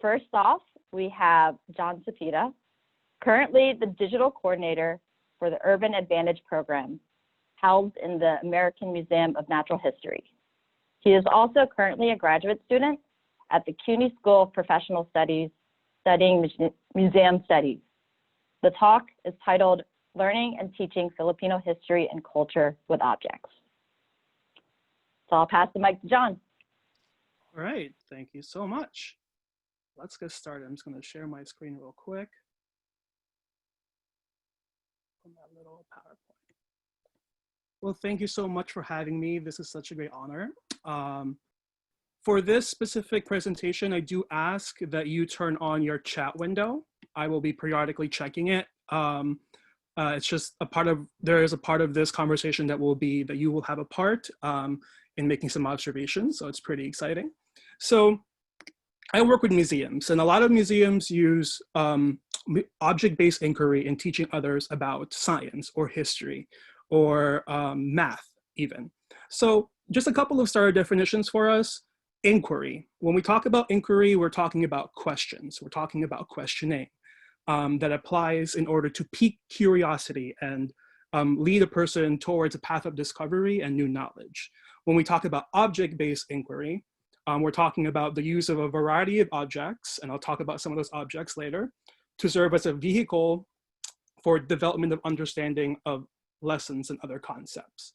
First off, we have John Sapida, currently the digital coordinator for the Urban Advantage program, housed in the American Museum of Natural History. He is also currently a graduate student at the CUNY School of Professional Studies, studying museum studies. The talk is titled Learning and Teaching Filipino History and Culture with Objects. So I'll pass the mic to John. All right, thank you so much. Let's get started. I'm just going to share my screen real quick. On that little PowerPoint. Well, thank you so much for having me. This is such a great honor. For this specific presentation, I do ask that you turn on your chat window. I will be periodically checking it. It's just a part of, there is a part of this conversation that you will have a part in making some observations. So it's pretty exciting. So I work with museums, and a lot of museums use object-based inquiry in teaching others about science or history or math even. So just a couple of starter definitions for us. Inquiry. When we talk about inquiry, we're talking about questions. We're talking about questioning that applies in order to pique curiosity and lead a person towards a path of discovery and new knowledge. When we talk about object-based inquiry, we're talking about the use of a variety of objects, and I'll talk about some of those objects later, to serve as a vehicle for development of understanding of lessons and other concepts.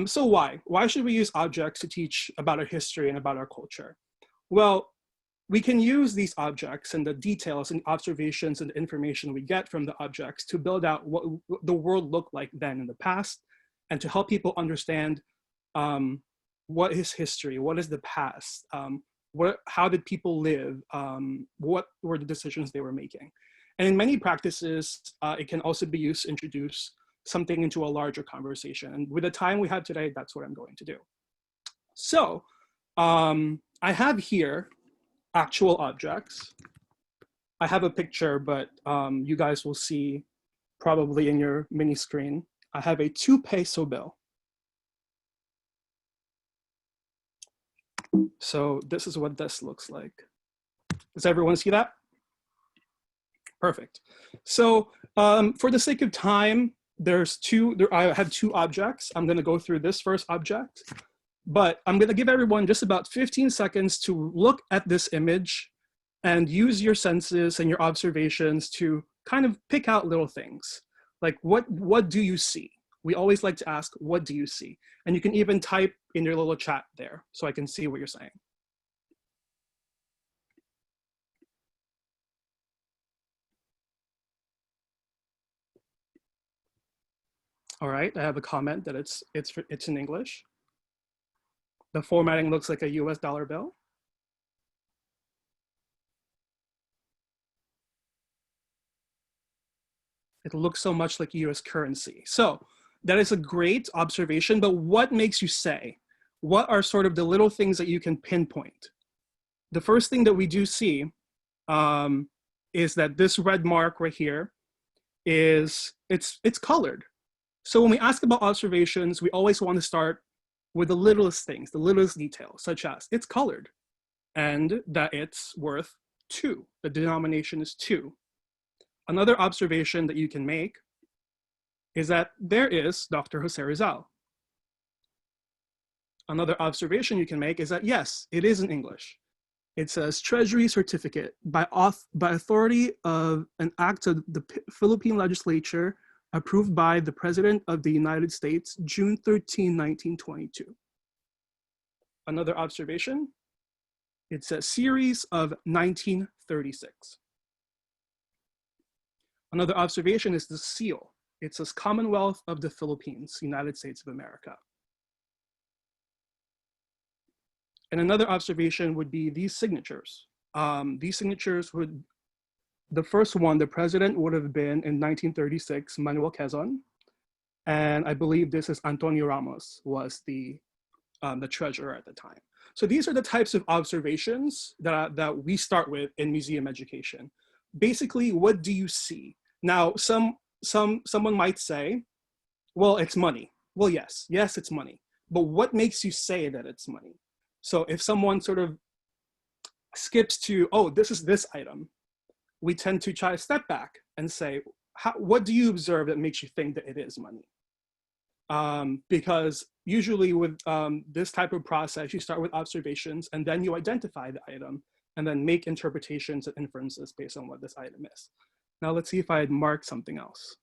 So why? Why should we use objects to teach about our history and about our culture? Well, we can use these objects and the details and observations and the information we get from the objects to build out what the world looked like then in the past, and to help people understand what is history, what is the past, how did people live, what were the decisions they were making. And in many practices, it can also be used to introduce something into a larger conversation. And with the time we have today, that's what I'm going to do. So I have here actual objects. I have a picture, but you guys will see probably in your mini screen. I have a 2 peso bill. So this is what this looks like. Does everyone see that? Perfect. So for the sake of time, I have 2 objects. I'm gonna go through this first object, but I'm gonna give everyone just about 15 seconds to look at this image and use your senses and your observations to kind of pick out little things. Like what do you see? We always like to ask, what do you see? And you can even type in your little chat there so I can see what you're saying. All right, I have a comment that it's in English. The formatting looks like a US dollar bill. It looks so much like US currency. So that is a great observation, but what makes you say? What are sort of the little things that you can pinpoint? The first thing that we do see is that this red mark right here it's colored. So when we ask about observations, we always want to start with the littlest things, the littlest details, such as it's colored and that it's worth 2. The denomination is 2. Another observation that you can make is that there is Dr. Jose Rizal. Another observation you can make is that, yes, it is in English. It says Treasury Certificate by authority of an act of the Philippine legislature approved by the President of the United States, June 13, 1922. Another observation, it's a series of 1936. Another observation is the seal. It says Commonwealth of the Philippines, United States of America. And another observation would be these signatures. These signatures would, the first one, the president would have been in 1936, Manuel Quezon. And I believe this is Antonio Ramos was the treasurer at the time. So these are the types of observations that we start with in museum education. Basically, what do you see? Now, someone might say, well, it's money. Well, yes, it's money. But what makes you say that it's money? So if someone sort of skips to, oh, this is this item, we tend to try to step back and say, what do you observe that makes you think that it is money? Because usually with this type of process, you start with observations and then you identify the item and then make interpretations and inferences based on what this item is. Now let's see if I had marked something else.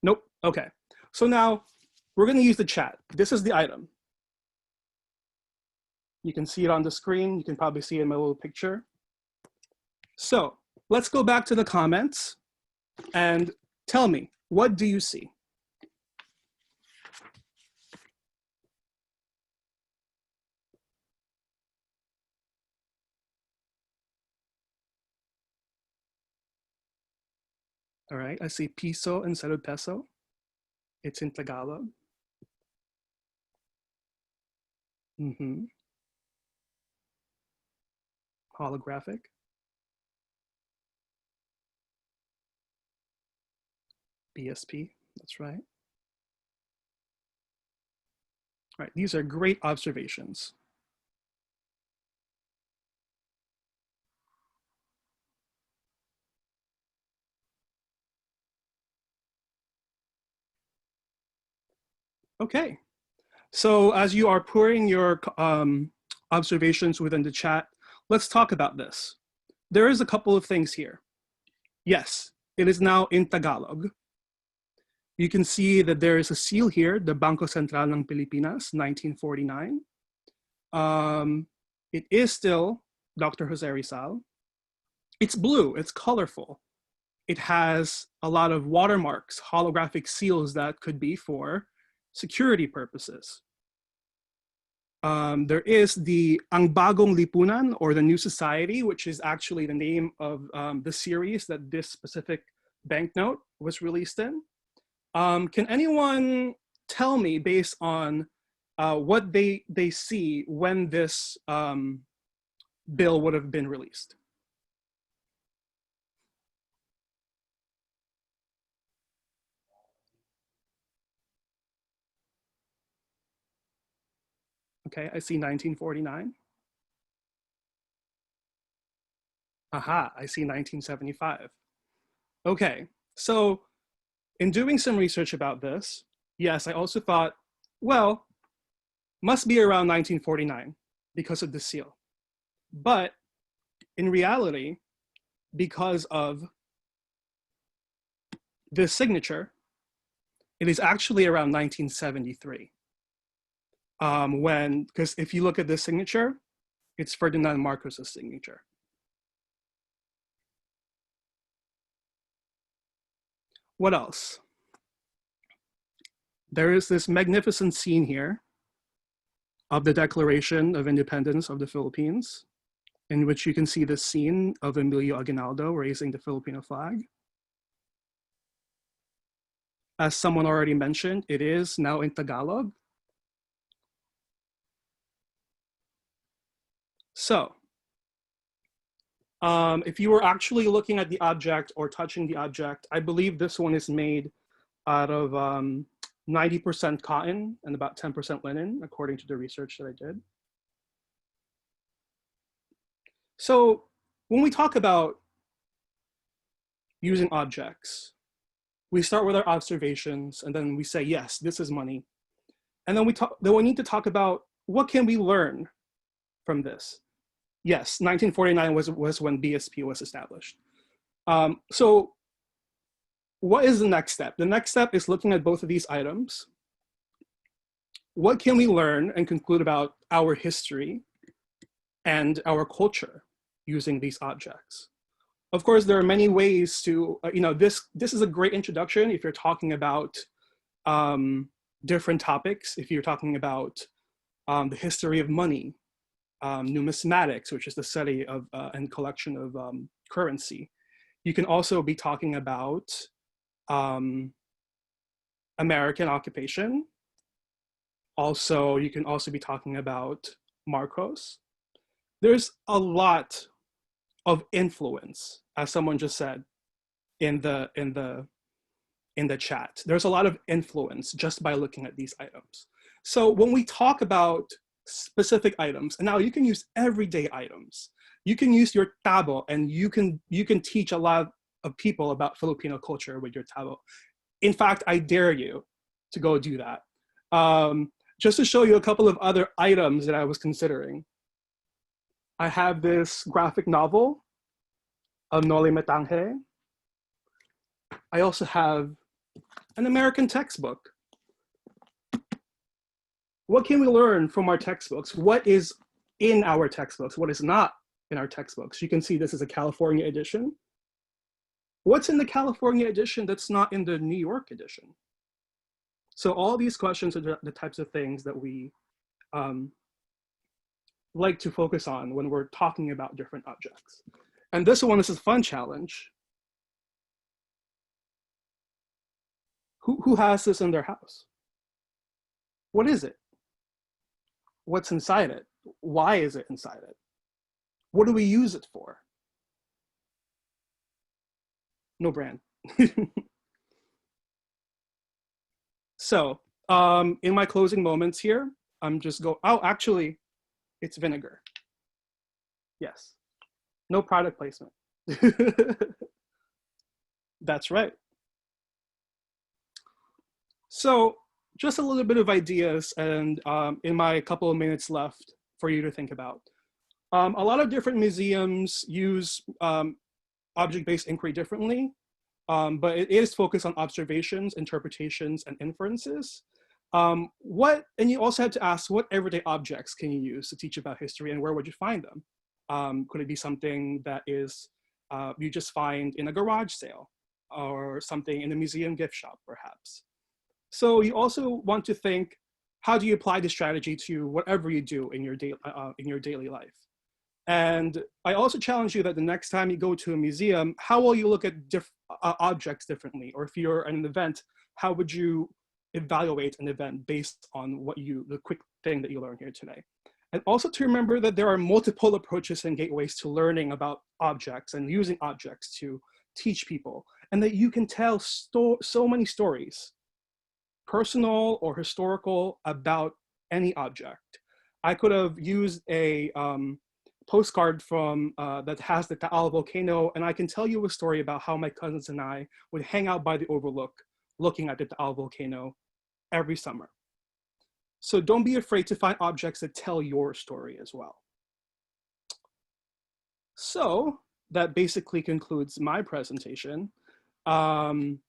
Nope, okay. So now we're gonna use the chat. This is the item. You can see it on the screen. You can probably see it in my little picture. So let's go back to the comments and tell me, what do you see? All right, I see piso instead of peso. It's in Tagalog. Holographic. BSP, that's right. All right, these are great observations. Okay, so as you are pouring your observations within the chat, let's talk about this. There is a couple of things here. Yes, it is now in Tagalog. You can see that there is a seal here, the Bangko Sentral ng Pilipinas, 1949. It is still Dr. Jose Rizal. It's blue, it's colorful. It has a lot of watermarks, holographic seals that could be for security purposes. There is the Ang Bagong Lipunan, or the New Society, which is actually the name of the series that this specific banknote was released in. Can anyone tell me, based on what they see, when this bill would have been released? Okay, I see 1949. Aha, I see 1975. Okay, so in doing some research about this, yes, I also thought, well, must be around 1949 because of the seal. But in reality, because of this signature, it is actually around 1973. Because if you look at this signature, it's Ferdinand Marcos's signature. What else? There is this magnificent scene here of the Declaration of Independence of the Philippines, in which you can see the scene of Emilio Aguinaldo raising the Filipino flag. As someone already mentioned, it is now in Tagalog. So, if you were actually looking at the object or touching the object, I believe this one is made out of 90% cotton and about 10% linen, according to the research that I did. So when we talk about using objects, we start with our observations and then we say, yes, this is money. And then we need to talk about, what can we learn from this? Yes, 1949 was when BSP was established. So what is the next step? The next step is looking at both of these items. What can we learn and conclude about our history and our culture using these objects? Of course, there are many ways to, this is a great introduction if you're talking about different topics, if you're talking about the history of money, numismatics, which is the study of and collection of currency. You can also be talking about American occupation. Also, you can also be talking about Marcos. There's a lot of influence, as someone just said in the chat. There's a lot of influence just by looking at these items. So when we talk about specific items. And now you can use everyday items. You can use your tabo, and you can teach a lot of people about Filipino culture with your tabo. In fact, I dare you to go do that. Just to show you a couple of other items that I was considering. I have this graphic novel, El Noli Me Tangere. I also have an American textbook. What can we learn from our textbooks? What is in our textbooks? What is not in our textbooks? You can see this is a California edition. What's in the California edition that's not in the New York edition? So all these questions are the types of things that we like to focus on when we're talking about different objects. And this one is a fun challenge. Who has this in their house? What is it? What's inside it? Why is it inside it? What do we use it for? No brand. So in my closing moments here, I'm just oh, actually, it's vinegar. Yes, no product placement. That's right. So just a little bit of ideas, and in my couple of minutes left for you to think about. A lot of different museums use object-based inquiry differently, but it is focused on observations, interpretations, and inferences. And you also had to ask, what everyday objects can you use to teach about history, and where would you find them? Could it be something that is you just find in a garage sale, or something in a museum gift shop, perhaps? So you also want to think, how do you apply this strategy to whatever you do in your daily life? And I also challenge you that the next time you go to a museum, how will you look at objects differently? Or if you're at an event, how would you evaluate an event based on the quick thing that you learned here today? And also to remember that there are multiple approaches and gateways to learning about objects and using objects to teach people, and that you can tell so many stories, personal or historical, about any object. I could have used a postcard from that has the Taal volcano, and I can tell you a story about how my cousins and I would hang out by the overlook looking at the Taal volcano every summer. So don't be afraid to find objects that tell your story as well. So that basically concludes my presentation. And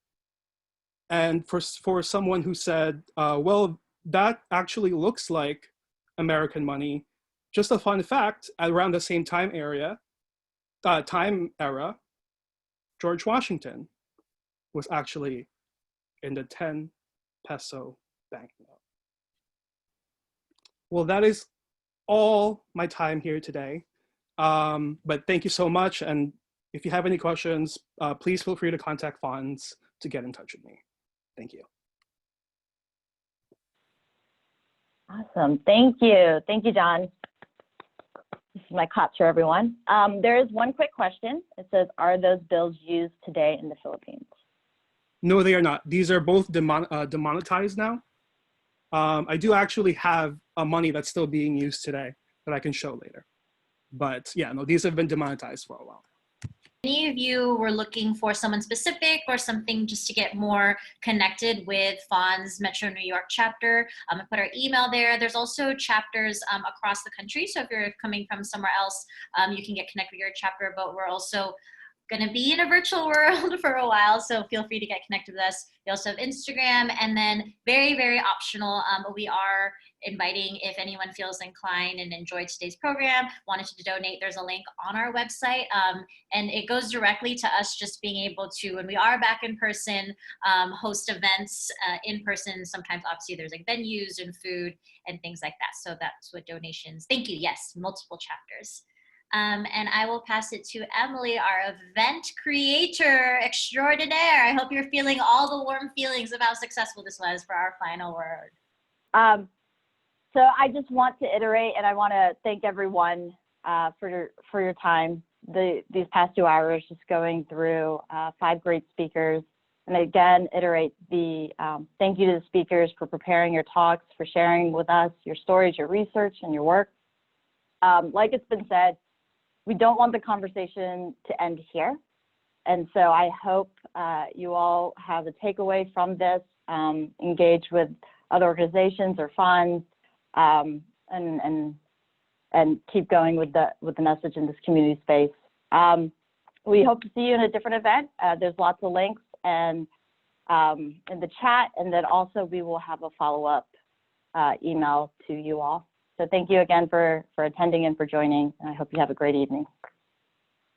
for someone who said, well, that actually looks like American money, just a fun fact, around the same time era, George Washington was actually in the 10 peso banknote. Well, that is all my time here today. But thank you so much. And if you have any questions, please feel free to contact FANHS to get in touch with me. Thank you. Awesome. Thank you. Thank you, John. This is my capture, everyone. There is one quick question. It says, are those bills used today in the Philippines? No, they are not. These are both demonetized now. I do actually have money that's still being used today that I can show later. But yeah, no, these have been demonetized for a while. Any of you were looking for someone specific or something just to get more connected with FANHS Metro New York chapter, I put our email there. There's also chapters across the country. So if you're coming from somewhere else, you can get connected with your chapter, but we're also going to be in a virtual world for a while, so feel free to get connected with us. We also have Instagram, and then very, very optional, but we are inviting, if anyone feels inclined and enjoyed today's program, wanted to donate, there's a link on our website, and it goes directly to us just being able to, when we are back in person, host events in person. Sometimes obviously there's like venues and food and things like that, so that's what donations, thank you, yes, multiple chapters. And I will pass it to Emily, our event creator extraordinaire. I hope you're feeling all the warm feelings of how successful this was for our final word. So I just want to iterate, and I want to thank everyone for your time. These past 2 hours, just going through 5 great speakers, And again, iterate the thank you to the speakers for preparing your talks, for sharing with us your stories, your research, and your work. Like it's been said, we don't want the conversation to end here. And so I hope you all have a takeaway from this, engage with other organizations or funds, and keep going with the message in this community space. We hope to see you in a different event. There's lots of links and in the chat, and then also we will have a follow-up email to you all. So thank you again for attending and for joining, and I hope you have a great evening.